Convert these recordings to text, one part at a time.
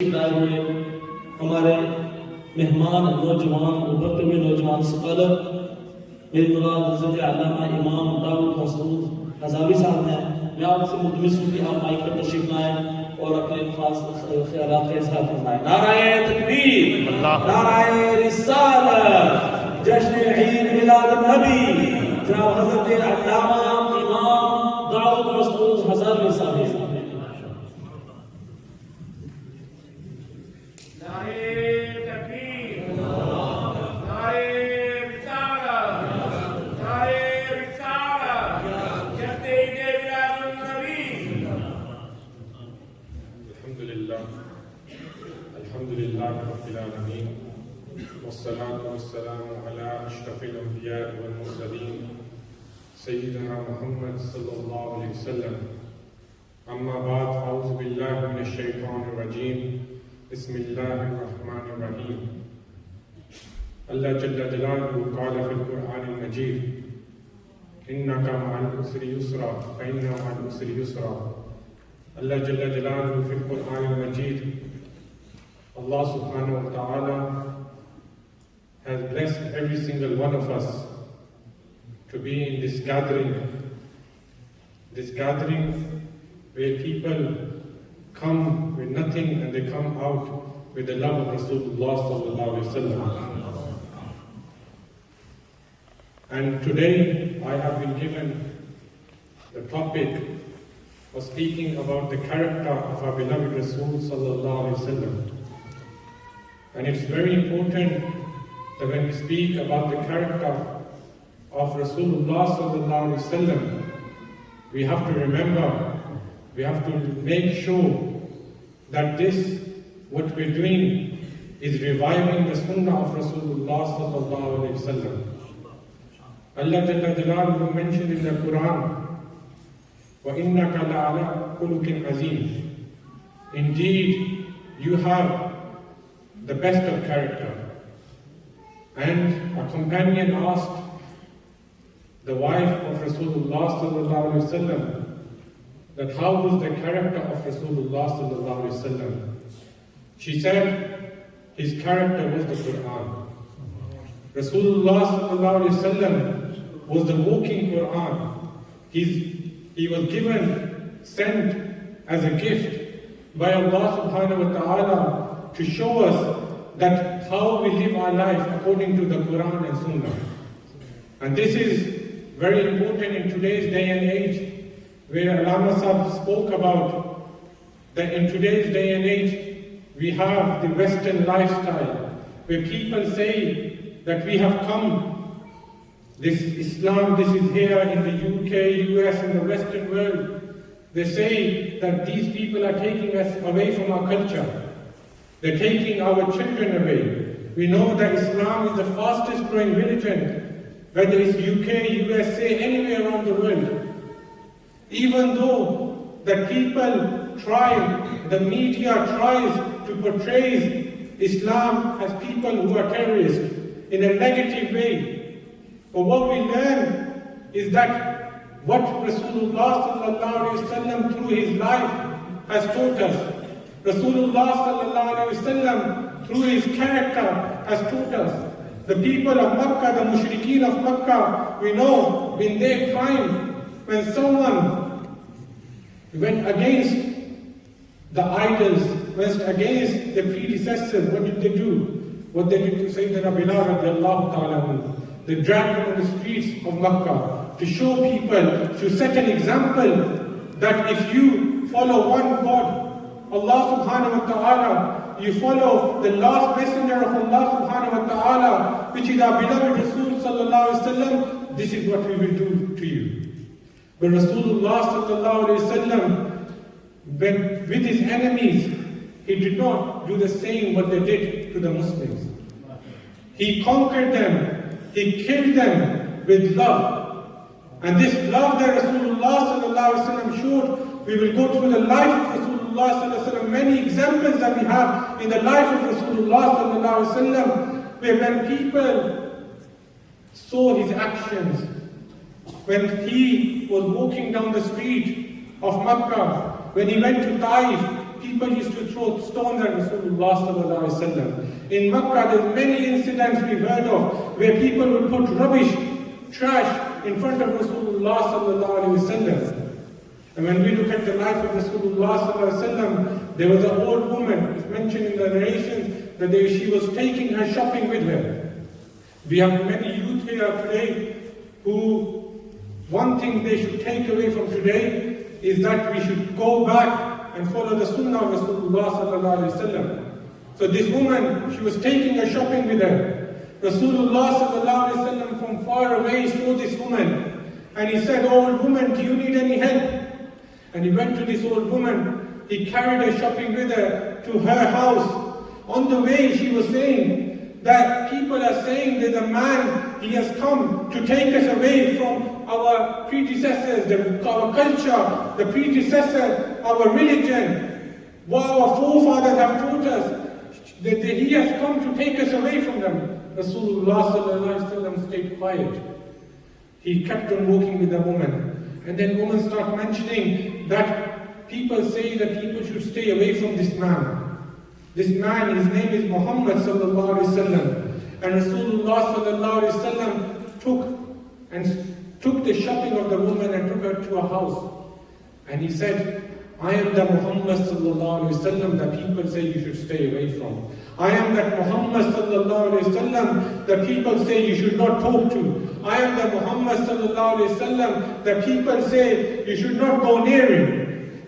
लाए हुए हमारे मेहमान नौजवान उभरते हुए नौजवान स्कॉलर मेरे मुराद हज़रत अल्लामा इमाम दाऊद मसूद हज़ावी साहब हैं। मैं आपसे मुतमिस हूँ कि आप माइक पर तशरीफ लाएं और अपने खास ख्यालात का इज़हार फरमाएं। नाराए तकबीर, नाराए रिसालत, जश्न ईद मिलाद नबी जनाब हज़रत अल्लामा इमाम दाऊद मसूद हज़ावी साहब। والصلاة والسلام على أشرف الأنبياء والمرسلين سيدنا محمد صلى الله عليه وسلم أما بعد فأعوذ بالله من الشيطان الرجيم بسم الله الرحمن الرحيم الله جل جلاله قال في القرآن المجيد إنك مع العسر يسرا فإن مع العسر يسرا الله جل جلاله في القرآن المجيد Allah subhanahu wa ta'ala has blessed every single one of us to be in this gathering where people come with nothing and they come out with the love of Rasulullah sallallahu alaihi wasallam. And today I have been given the topic of speaking about the character of our beloved Rasul sallallahu alaihi wasallam. And it's very important that when we speak about the character of Rasulullah sallallahu alaihi wasallam, we have to remember, we have to make sure that what we're doing is reviving the sunnah of Rasulullah sallallahu alaihi wasallam. Allah Jalla Jalaluhu mentioned in the Quran, وَإِنَّكَ لَعَلَىٰ خُلُقٍ عَظِيمٍ. Indeed, you have the best of character. And a companion asked the wife of Rasulullah sallallahu alaihi wasallam that how was the character of Rasulullah sallallahu alaihi wasallam. She said his character was the Quran. Rasulullah sallallahu alaihi wasallam was the walking Quran. He was sent as a gift by Allah subhanahu wa ta'ala to show us that how we live our life according to the Quran and Sunnah. And this is very important in today's day and age, where Allama Sahib spoke about that in today's day and age we have the Western lifestyle, where people say that we have come, this Islam, this is here in the UK, US and the Western world. They say that these people are taking us away from our culture. They're taking our children away. We know that Islam is the fastest growing religion, whether it's UK, USA, anywhere around the world. Even though the people the media tries to portray Islam as people who are terrorists in a negative way. But what we learn is that what Rasulullah sallallahu alaihi wasallam through his life has taught us. Rasulullah sallallahu alaihi wasallam through his character has taught us. The people of Makkah, the mushrikeen of Makkah, we know in their time when someone went against the idols, went against the predecessors, what did they do? What they did to Sayyidina Bilal radiallahu ta'ala, they dragged him on the streets of Makkah to show people, to set an example that if you follow one God, Allah subhanahu wa ta'ala, you follow the last messenger of Allah subhanahu wa ta'ala, which is our beloved Rasul sallallahu alaihi wasallam, this is what we will do to you. But Rasulullah sallallahu alaihi wasallam, with his enemies, he did not do the same what they did to the Muslims. He conquered them, he killed them with love. And this love that Rasulullah sallallahu alaihi wasallam showed, we will go through the life of Rasulullah sallallahu alaihi wasallam, many examples that we have in the life of Rasulullah sallallahu alaihi wasallam, where when people saw his actions, when he was walking down the street of Makkah, when he went to Taif, people used to throw stones at Rasulullah sallallahu alaihi wasallam. In Makkah, there's many incidents we've heard of where people would put rubbish, trash in front of Rasulullah sallallahu alaihi wasallam. And when we look at the life of Rasulullah sallallahu alaihi wasallam, there was an old woman, it's mentioned in the narrations, that she was taking her shopping with her. We have many youth here today who, one thing they should take away from today is that we should go back and follow the sunnah of Rasulullah sallallahu alaihi wasallam. So this woman, she was taking her shopping with her. Rasulullah sallallahu alaihi wasallam from far away saw this woman and he said, "Oh, old woman, do you need any help?" And he went to this old woman, he carried her shopping with her to her house. On the way she was saying that people are saying there's a man, he has come to take us away from our predecessors, our culture, the predecessor, our religion, what our forefathers have taught us. That he has come to take us away from them. Rasulullah sallallahu alaihi wasallam stayed quiet. He kept on walking with the woman. And then women start mentioning that people say that people should stay away from this man. This man, his name is Muhammad sallallahu alaihi wasallam. And Rasulullah sallallahu alaihi wasallam took the shopping of the woman and took her to a house. And he said, "I am the Muhammad sallallahu alaihi wasallam that people say you should stay away from. I am that Muhammad sallallahu alaihi wasallam that people say you should not talk to. I am the Muhammad sallallahu alaihi wasallam that people say you should not go near him."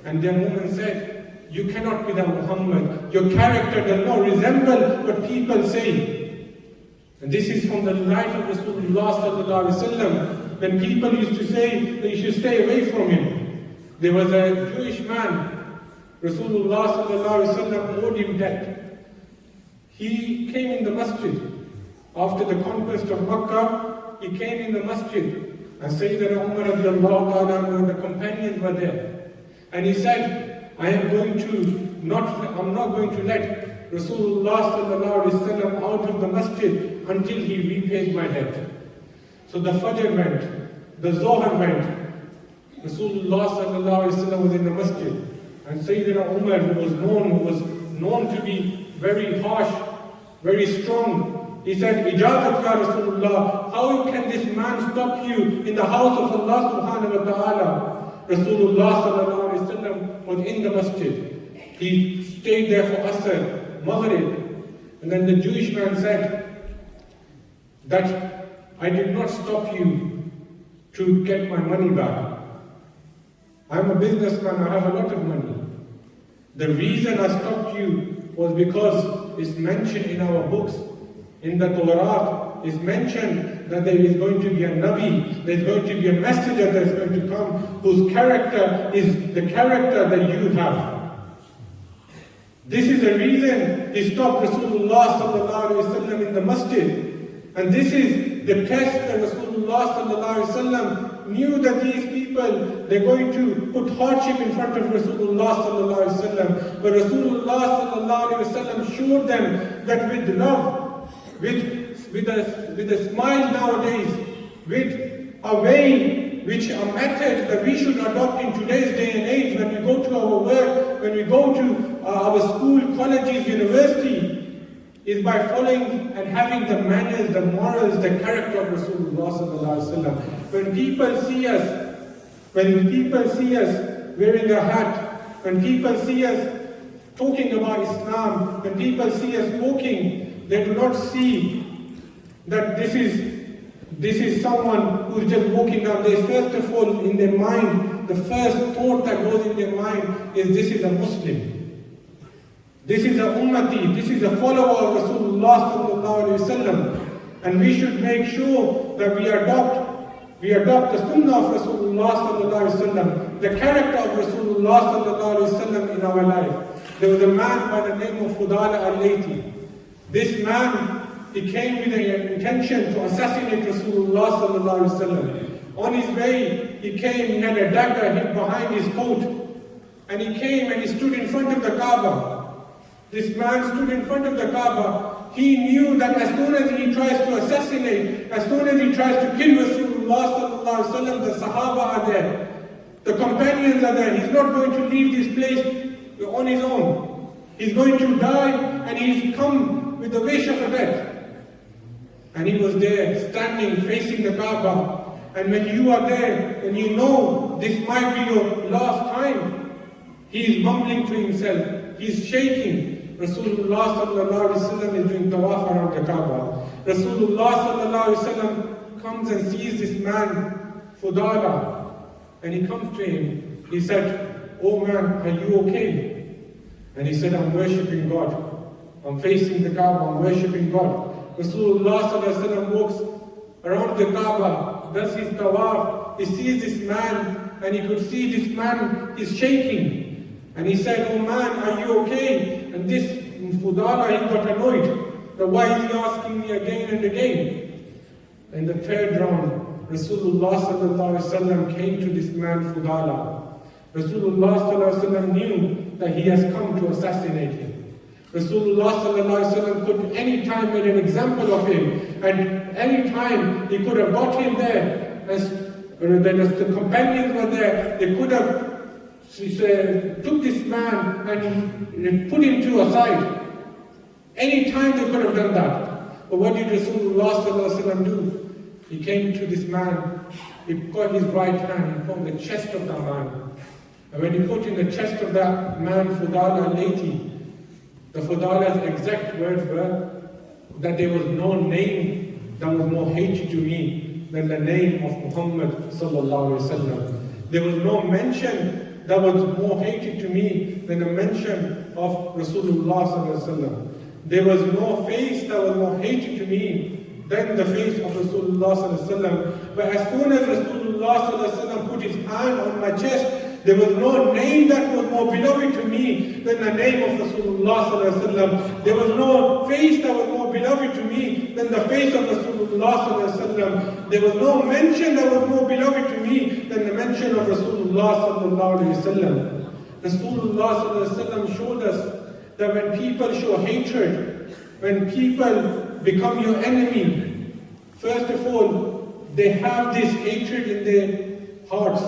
And the woman said, "You cannot be the Muhammad. Your character does not resemble what people say." And this is from the life of Rasulullah sallallahu alaihi wasallam. When people used to say that you should stay away from him. There was a Jewish man, Rasulullah sallallahu alaihi wasallam owed him debt. He came in the masjid. After the conquest of Makkah, he came in the masjid. And Sayyidina Umar radiallahu ta'ala and the companions were there. And he said, I'm not going to let Rasulullah sallallahu alaihi wasallam out of the masjid until he repays my debt. So the Fajr went, the Zohar went. Rasulullah sallallahu alaihi wasallam was in the masjid. And Sayyidina Umar, who was known to be very harsh, very strong, he said, "Ijazat ya Rasulullah, how can this man stop you in the house of Allah subhanahu wa ta'ala?" Rasulullah sallallahu alaihi wasallam was in the masjid. He stayed there for Asr, Maghrib. And then the Jewish man said that, "I did not stop you to get my money back. I'm a businessman, I have a lot of money. The reason I stopped you was because it's mentioned in our books, in the Torah, it's mentioned that there is going to be a Nabi, there's going to be a messenger that's going to come, whose character is the character that you have." This is the reason he stopped Rasulullah sallallahu alaihi wasallam in the masjid. And this is the test that Rasulullah sallallahu alaihi wasallam knew that these people, they're going to put hardship in front of Rasulullah sallallahu alaihi wasallam. But Rasulullah sallallahu alaihi wasallam showed them that with love, with a smile nowadays, with a way, which a method that we should adopt in today's day and age, when we go to our work, when we go to our school, colleges, university, is by following and having the manners, the morals, the character of Rasulullah sallallahu alaihi wasallam. When people see us wearing a hat, when people see us talking about Islam, when people see us walking, they do not see that this is someone who is just walking down. They first of all, in their mind, the first thought that goes in their mind is, this is a Muslim. This is a ummati, this is a follower of Rasulullah sallallahu alaihi wasallam. And we should make sure that we adopt the sunnah of Rasulullah sallallahu alaihi wasallam, the character of Rasulullah sallallahu alaihi wasallam in our life. There was a man by the name of Fudala al-Layti. This man, he came with the intention to assassinate Rasulullah sallallahu alaihi wasallam. On his way, he had a dagger hid behind his coat. And he came and he stood in front of the Kaaba. This man stood in front of the Kaaba. He knew that as soon as he tries to assassinate, as soon as he tries to kill Rasulullah sallallahu alaihi wasallam, the Sahaba are there. The companions are there. He's not going to leave this place on his own. He's going to die and he's come with the wish of a death. And he was there standing facing the Kaaba. And when you are there and you know this might be your last time, he is mumbling to himself. He is shaking. Rasulullah sallallahu alaihi wasallam is doing tawaf around the Kaaba. Rasulullah sallallahu alaihi wasallam comes and sees this man, Fudala, and he comes to him. He said, "Oh man, are you okay?" And he said, "I'm worshipping God. I'm facing the Kaaba, I'm worshipping God." Rasulullah sallallahu alaihi wasallam walks around the Kaaba, does his tawaf. He sees this man, and he could see this man is shaking. And he said, "Oh man, are you okay?" And this Fudala, he got annoyed. Now why is he asking me again and again? In the third round, Rasulullah sallallahu alaihi wasallam came to this man Fudala. Rasulullah sallallahu alaihi wasallam knew that he has come to assassinate him. Rasulullah sallallahu alaihi wasallam could any time make an example of him, and any time he could have got him there, as the companions were there, they could have took this man and put him to a side. Any time they could have done that. But what did Rasulullah sallallahu alaihi wasallam do? He came to this man, he got his right hand, he put on the chest of that man. And when he put in the chest of that man, Fudala Lati, the Fudala's exact words were that there was no name that was more hated to me than the name of Muhammad sallallahu alaihi wasallam. There was no mention that was more hated to me than the mention of Rasulullah sallallahu alaihi wasallam. There was no face that was more hated to me than the face of Rasulullah sallallahu alaihi wasallam. But as soon as Rasulullah sallallahu alaihi wasallam put his hand on my chest, there was no name that was more beloved to me than the name of Rasulullah sallallahu alaihi wasallam. There was no face that was more beloved to me than the face of Rasulullah sallallahu alaihi wasallam. There was no mention that was more beloved to me than the mention of Rasulullah sallallahu alaihi wasallam. Rasulullah sallallahu alaihi wasallam showed us that when people show hatred, when people become your enemy, first of all, they have this hatred in their hearts.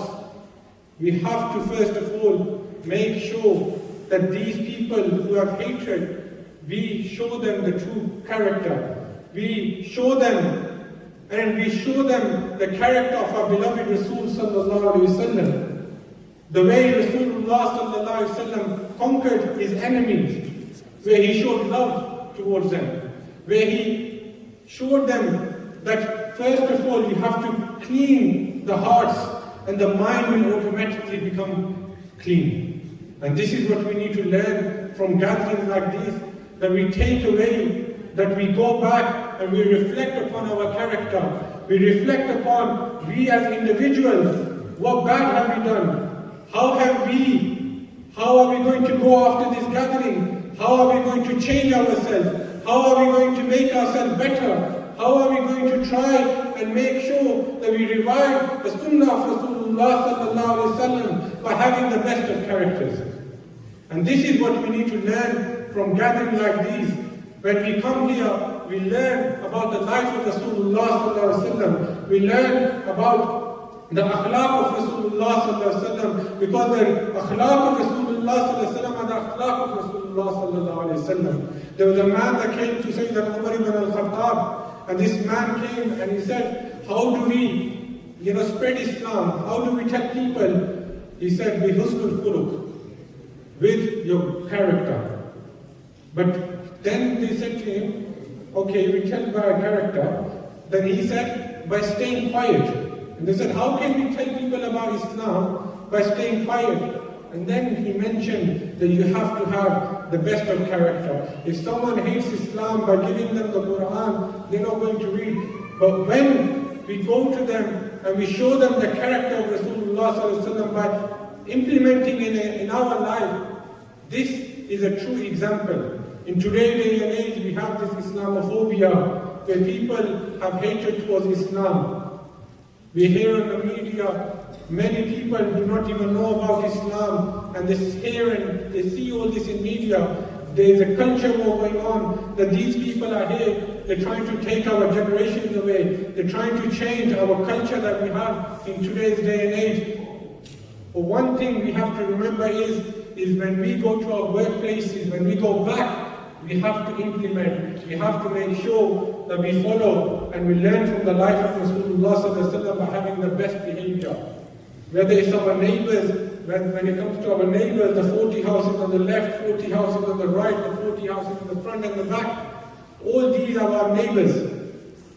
We have to first of all make sure that these people who have hatred, we show them the true character. We show them, and we show them the character of our beloved Rasul sallallahu alaihi wasallam. The way Rasulullah sallallahu alaihi wasallam conquered his enemies, where he showed love towards them, where he showed them that first of all you have to clean the hearts, and the mind will automatically become clean. And this is what we need to learn from gatherings like this, that we take away, that we go back and we reflect upon our character. We reflect upon, we as individuals, what bad have we done? How are we going to go after this gathering? How are we going to change ourselves? How are we going to make ourselves better? How are we going to try and make sure that we revive the Sunnah of Rasulullah sallallahu alaihi wasallam by having the best of characters? And this is what we need to learn from gatherings like these. When we come here, we learn about the life of Rasulullah sallallahu alaihi wasallam. We learn about the akhlaq of Rasulullah sallallahu alaihi wasallam, because the akhlaq of Rasulullah sallallahu alaihi wasallam are the akhlaq of Rasulullah sallallahu alaihi wasallam. There was a man that came to Sayyidina Umar ibn al-Khattab, and this man came and he said, how do we, spread Islam? How do we tell people? He said, bi husnul khuluq, with your character. But then they said to him, okay, we tell by our character. Then he said, by staying quiet. And they said, how can we tell people about Islam? By staying quiet. And then he mentioned that you have to have the best of character. If someone hates Islam, by giving them the Quran, they're not going to read. But when we go to them and we show them the character of Rasulullah sallallahu alaihi wasallam by implementing it in our life, this is a true example. In today's day and age, we have this Islamophobia, where people have hatred towards Islam. We hear in the media, many people do not even know about Islam, and they hear and they see all this in media. There is a culture war going on, that these people are here, they're trying to take our generations away, they're trying to change our culture that we have in today's day and age. But one thing we have to remember is is when we go to our workplaces, when we go back, we have to implement, we have to make sure that we follow and we learn from the life of Rasulullah sallallahu alaihi wasallam by having the best behavior. Whether it's our neighbors, when it comes to our neighbors, the 40 houses on the left, 40 houses on the right, the 40 houses in the front and the back, all these are our neighbors.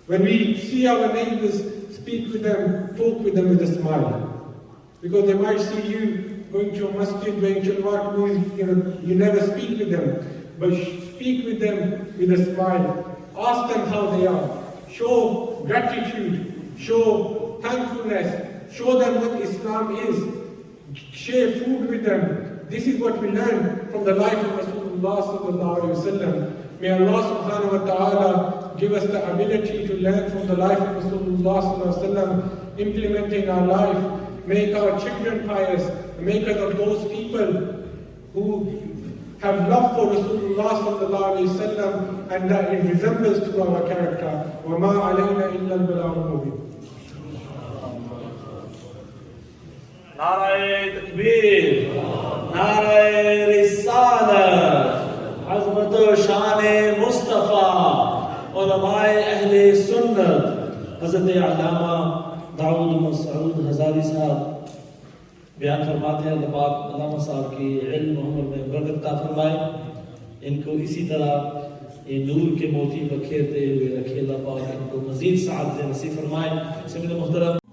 When we see our neighbors, speak with them, talk with them with a smile. Because they might see you going to a masjid, going to Tilawat, you never speak with them. But speak with them with a smile. Ask them how they are. Show gratitude. Show thankfulness. Show them what Islam is. Share food with them. This is what we learn from the life of Rasulullah sallallahu alaihi wasallam. May Allah subhanahu wa ta'ala give us the ability to learn from the life of Rasulullah sallallahu alaihi wasallam, implement in our life, make our children pious, make us of those people who have love for Rasulullah sallallahu alaihi wasallam and that it resembles to our character. وَمَا عَلَيْنَا إِلَّا الْبَلَاغُ الْمُبِينُ. नाराए तकबीर, नाराए रिसालत, अज़मत व शान मुस्तफ़ा, उलमाए अहले सुन्नत, हज़रत अल्लामा दाऊद मसूद हज़ारी साहब बयान फरमाते हैं। अल्लाह पाक अल्लामा साहब की इल्म उम्र में बरकत अता फरमाए, इनको इसी तरह ये नूर के मोती बखेरते हुए रखे। अल्लाह पाक इनको मज़ीद सआदत नसीब फरमाए। समीर मुहतरम